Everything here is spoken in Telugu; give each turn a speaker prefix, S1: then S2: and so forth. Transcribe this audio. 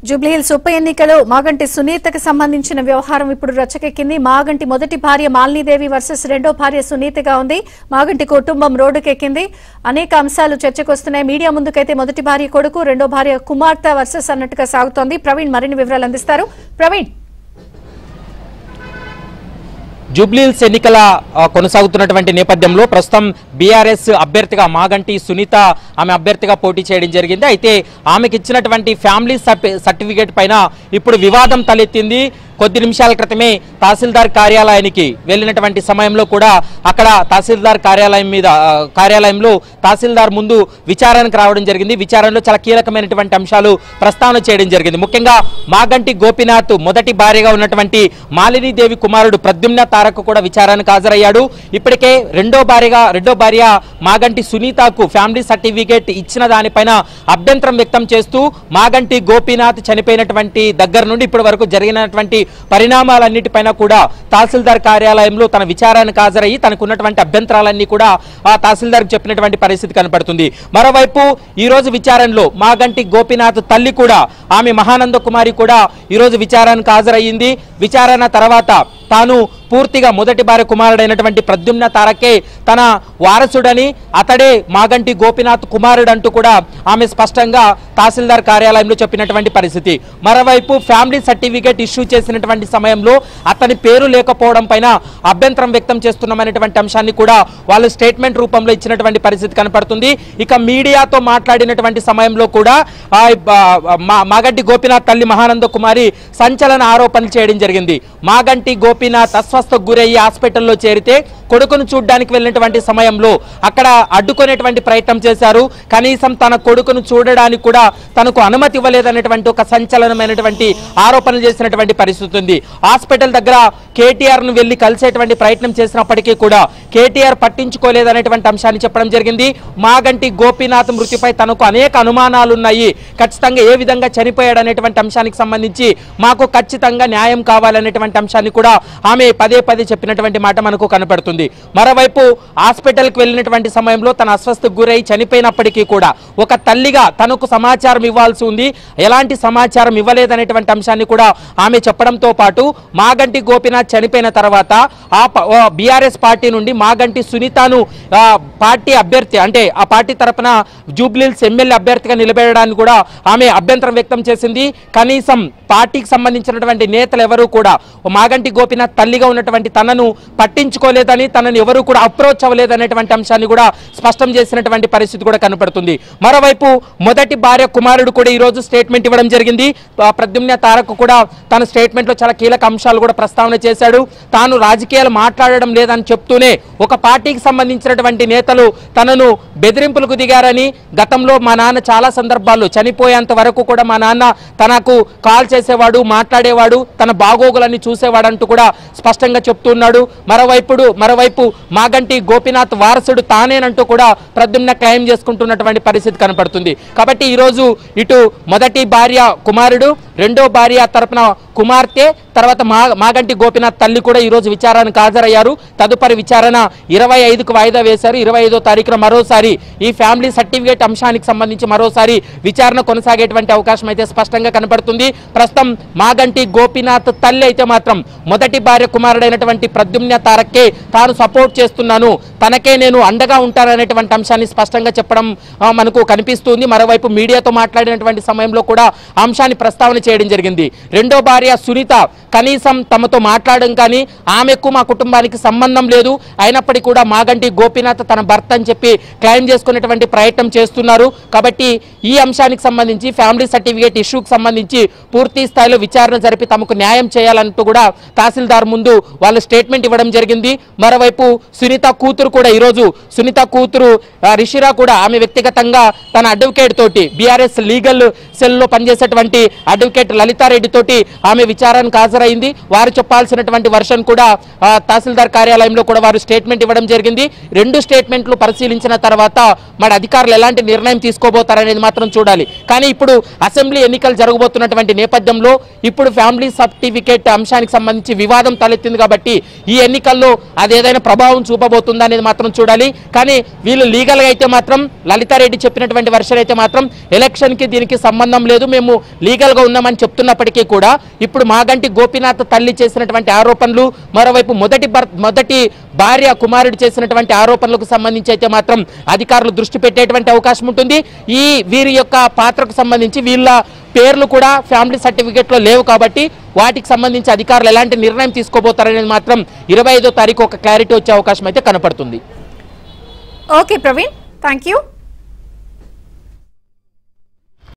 S1: జూబ్లీహిల్స్ ఉప ఎన్నికలో మాగంటి సునీతకు సంబంధించిన వ్యవహారం ఇప్పుడు రచ్చకెక్కింది. మాగంటి మొదటి భార్య మాలినీదేవి వర్సెస్ రెండో భార్య సునీతగా ఉంది. మాగంటి కుటుంబం రోడ్డుకెక్కింది. అనేక అంశాలు చర్చకొస్తున్నాయి. మీడియా ముందుకైతే మొదటి భార్య కొడుకు, రెండో భార్య కుమార్తె వర్సెస్ అన్నట్టుగా సాగుతోంది. ప్రవీణ్ మరిన్ని వివరాలు అందిస్తారు. ప్రవీణ్,
S2: జూబ్లీహిల్స్ ఎన్నికల కొనసాగుతున్నటువంటి నేపథ్యంలో ప్రస్తుతం బీఆర్ఎస్ అభ్యర్థిగా మాగంటి సునీత ఆమె అభ్యర్థిగా పోటీ చేయడం జరిగింది. అయితే ఆమెకి ఇచ్చినటువంటి ఫ్యామిలీ సర్టిఫికేట్ పైన ఇప్పుడు వివాదం తలెత్తింది. కొద్ది నిమిషాల క్రితమే తహసీల్దార్ కార్యాలయానికి వెళ్ళినటువంటి సమయంలో కూడా అక్కడ తహసీల్దార్ కార్యాలయంలో తహసీల్దార్ ముందు విచారణకు రావడం జరిగింది. విచారణలో చాలా కీలకమైనటువంటి అంశాలు ప్రస్తావన చేయడం జరిగింది. ముఖ్యంగా మాగంటి గోపీనాథ్ మొదటి భార్యగా ఉన్నటువంటి మాలినీదేవి కుమారుడు ప్రద్యుమ్న తారక్ కూడా విచారణకు హాజరయ్యాడు. ఇప్పటికే రెండో భార్య మాగంటి సునీతకు ఫ్యామిలీ సర్టిఫికేట్ ఇచ్చిన దానిపైన అభ్యంతరం వ్యక్తం చేస్తూ మాగంటి గోపీనాథ్ చనిపోయినటువంటి దగ్గర నుండి ఇప్పటి వరకు జరిగినటువంటి పరిణామాలన్నిటిపైన కూడా తహసీల్దార్ కార్యాలయంలో తన విచారణకు హాజరయ్యి తనకున్నటువంటి అభ్యంతరాలన్నీ కూడా ఆ తహసీల్దార్కు చెప్పినటువంటి పరిస్థితి కనపడుతుంది. మరోవైపు ఈ రోజు విచారణలో మాగంటి గోపీనాథ్ తల్లి కూడా ఆమె మహానంద కుమారి కూడా ఈ రోజు విచారణకు హాజరయ్యింది. విచారణ తర్వాత తాను పూర్తిగా మొదటి భార్య కుమారుడైనటువంటి ప్రద్యుమ్న తారకే తన వారసుడని, అతడే మాగంటి గోపీనాథ్ కుమారుడు అంటూ కూడా ఆమె స్పష్టంగా తహసీల్దార్ కార్యాలయంలో చెప్పినటువంటి పరిస్థితి. మరోవైపు ఫ్యామిలీ సర్టిఫికేట్ ఇష్యూ చేసినటువంటి సమయంలో అతని పేరు లేకపోవడం పైన అభ్యంతరం వ్యక్తం చేస్తున్నామనేటువంటి అంశాన్ని కూడా వాళ్ళు స్టేట్మెంట్ రూపంలో ఇచ్చినటువంటి పరిస్థితి కనపడుతుంది. ఇక మీడియాతో మాట్లాడినటువంటి సమయంలో కూడా మాగంటి గోపీనాథ్ తల్లి మహానంద కుమారి సంచలన ఆరోపణలు చేయడం జరిగింది. మాగంటి గోపీనాథ్ అస్వస్థకు గురయ్యి హాస్పిటల్లో చేరితే కొడుకును చూడడానికి వెళ్ళినటువంటి సమయంలో అక్కడ అడ్డుకునేటువంటి ప్రయత్నం చేశారు. కనీసం తన కొడుకును చూడడానికి కూడా తనకు అనుమతి ఇవ్వలేదనేటువంటి ఒక సంచలనమైనటువంటి ఆరోపణలు చేసినటువంటి పరిస్థితి ఉంది. హాస్పిటల్ దగ్గర కేటీఆర్ ను వెళ్లి కలిసేటువంటి ప్రయత్నం చేసినప్పటికీ కూడా కేటీఆర్ పట్టించుకోలేదనేటువంటి అంశాన్ని చెప్పడం జరిగింది. మాగంటి గోపీనాథ్ మృతిపై తనకు అనేక అనుమానాలు ఉన్నాయి, ఖచ్చితంగా ఏ విధంగా చనిపోయాడు అనేటువంటి అంశానికి సంబంధించి మాకు ఖచ్చితంగా న్యాయం కావాలనేటువంటి అంశాన్ని కూడా ఆమె పదే చెప్పినటువంటి మాట మనకు కనపడుతుంది. మరోవైపు హాస్పిటల్కి వెళ్ళినటువంటి సమయంలో తన అస్వస్థకు గురై చనిపోయినప్పటికీ కూడా ఒక తల్లిగా తనకు సమాచారం ఇవ్వాల్సి ఉంది, ఎలాంటి సమాచారం ఇవ్వలేదనేటువంటి అంశాన్ని కూడా ఆమె చెప్పడంతో పాటు మాగంటి గోపీనాథ్ చనిపోయిన తర్వాత ఆ బీఆర్ఎస్ పార్టీ నుండి మాగంటి సునీతను పార్టీ అభ్యర్థి అంటే ఆ పార్టీ తరపున జూబ్లీహిల్స్ ఎమ్మెల్యే అభ్యర్థిగా నిలబెట్టడానికి కూడా ఆమె అభ్యంతరం వ్యక్తం చేసింది. కనీసం పార్టీకి సంబంధించినటువంటి నేతలు ఎవరు కూడా మాగంటి గోపీనాథ్ తల్లిగా ఉన్నటువంటి తనను పట్టించుకోలేదని, తనను ఎవరు కూడా అప్రోచ్ అవ్వలేదనేటువంటి అంశాన్ని కూడా స్పష్టం చేసినటువంటి పరిస్థితి కూడా కనపడుతుంది. మరోవైపు మొదటి భార్య కుమారుడు కూడా ఈ రోజు స్టేట్మెంట్ ఇవ్వడం జరిగింది. ప్రద్యుమ్న తారక్ కూడా తన స్టేట్మెంట్ లో చాలా కీలక అంశాలు కూడా ప్రస్తావన చేశాడు. తాను రాజకీయాలు మాట్లాడడం లేదని చెప్తూనే ఒక పార్టీకి సంబంధించినటువంటి నేతలు తనను బెదిరింపులకు దిగారని, గతంలో మా నాన్న చాలా సందర్భాల్లో చనిపోయేంత వరకు కూడా మా నాన్న తనకు కాల్ చేసేవాడు, మాట్లాడేవాడు, తన బాగోగులన్నీ చూసేవాడంటూ కూడా స్పష్టంగా చెప్తున్నాడు. మరోవైపు మాగంటి గోపీనాథ్ వారసుడు తానేనంటూ కూడా ప్రద్యుమ్న క్లెయిమ్ చేసుకుంటున్నటువంటి పరిస్థితి కనపడుతుంది. కాబట్టి ఈరోజు ఇటు మొదటి భార్య కుమారుడు, రెండో భార్య తరపున కుమార్తె, తర్వాత మాగంటి గోపీనాథ్ తల్లి కూడా ఈరోజు విచారణకు హాజరయ్యారు. తదుపరి విచారణ 25కు వాయిదా వేశారు. 25వ తారీఖున మరోసారి ఈ ఫ్యామిలీ సర్టిఫికేట్ అంశానికి సంబంధించి మరోసారి విచారణ కొనసాగేటువంటి అవకాశం అయితే స్పష్టంగా కనపడుతుంది. ప్రస్తుతం మాగంటి గోపీనాథ్ తల్లి అయితే మాత్రం మొదటి భార్య కుమారుడైనటువంటి ప్రద్యుమ్న తారక్కే తాను సపోర్ట్ చేస్తున్నాను, తనకే నేను అండగా ఉంటాననేటువంటి అంశాన్ని స్పష్టంగా చెప్పడం మనకు కనిపిస్తుంది. మరోవైపు మీడియాతో మాట్లాడినటువంటి సమయంలో కూడా అంశాన్ని ప్రస్తావన చేయడం జరిగింది. రెండో భార్య సునీత కనీసం తమతో మాట్లాడడం కానీ ఆమెకు మా కుటుంబానికి సంబంధం లేదు, అయినప్పటికీ కూడా మాగంటి గోపీనాథ్ తన భర్త అని చెప్పి క్లెయిమ్ చేసుకునేటువంటి ప్రయత్నం చేస్తున్నారు. కాబట్టి ఈ అంశానికి సంబంధించి ఫ్యామిలీ సర్టిఫికేట్ ఇష్యూకి సంబంధించి పూర్తి స్థాయిలో విచారణ జరిపి తమకు న్యాయం చేయాలంటూ కూడా తహసీల్దార్ ముందు వాళ్ళు స్టేట్మెంట్ ఇవ్వడం జరిగింది. మరోవైపు సునీత కూతురు కూడా ఈరోజు సునీత కూతురు రిషిరా కూడా ఆమె వ్యక్తిగతంగా తన అడ్వకేట్ తోటి బీఆర్ఎస్ లీగల్ సెల్ లో పనిచేసేటువంటి అడ్వకేట్ లలితారెడ్డి తోటి ఆమె విచారణకు హాజరైంది. వారు చెప్పాల్సినటువంటి వర్షన్ కూడా తహసీల్దార్ కార్యాలయంలో కూడా వారు స్టేట్మెంట్ ఇవ్వడం జరిగింది. రెండు స్టేట్మెంట్లు పరిశీలించిన తర్వాత మరి అధికారులు ఎలాంటి నిర్ణయం తీసుకోబోతారనేది మాత్రం చూడాలి. కానీ ఇప్పుడు అసెంబ్లీ ఎన్నికలు జరగబోతున్నటువంటి నేపథ్యంలో ఇప్పుడు ఫ్యామిలీ సర్టిఫికేట్ అంశానికి సంబంధించి వివాదం తలెత్తింది కాబట్టి ఈ ఎన్నికల్లో అది ఏదైనా ప్రభావం చూపబోతుందా అనేది మాత్రం చూడాలి. కానీ వీళ్ళు లీగల్ గా అయితే మాత్రం లలితారెడ్డి చెప్పినటువంటి వర్షన్ అయితే మాత్రం ఎలక్షన్ కి దీనికి సంబంధం లేదు, మేము లీగల్ గా ఉన్నామని చేస్తామని చెప్తున్నప్పటికీ కూడా ఇప్పుడు మాగంటి గోపీనాథ్ తల్లి చేసినటువంటి ఆరోపణలు, మరోవైపు మొదటి భార్య కుమారుడు చేసినటువంటి ఆరోపణలకు సంబంధించి అయితే మాత్రం అధికారులు దృష్టి పెట్టేటువంటి అవకాశం ఉంటుంది. వీరి యొక్క పాత్రకు సంబంధించి వీళ్ళ పేర్లు కూడా ఫ్యామిలీ సర్టిఫికేట్లో లేవు కాబట్టి వాటికి సంబంధించి అధికారులు ఎలాంటి నిర్ణయం తీసుకోబోతారనేది మాత్రం 25వ తారీఖు ఒక క్లారిటీ వచ్చే అవకాశం అయితే కనపడుతుంది.
S1: Okay Praveen, thank you.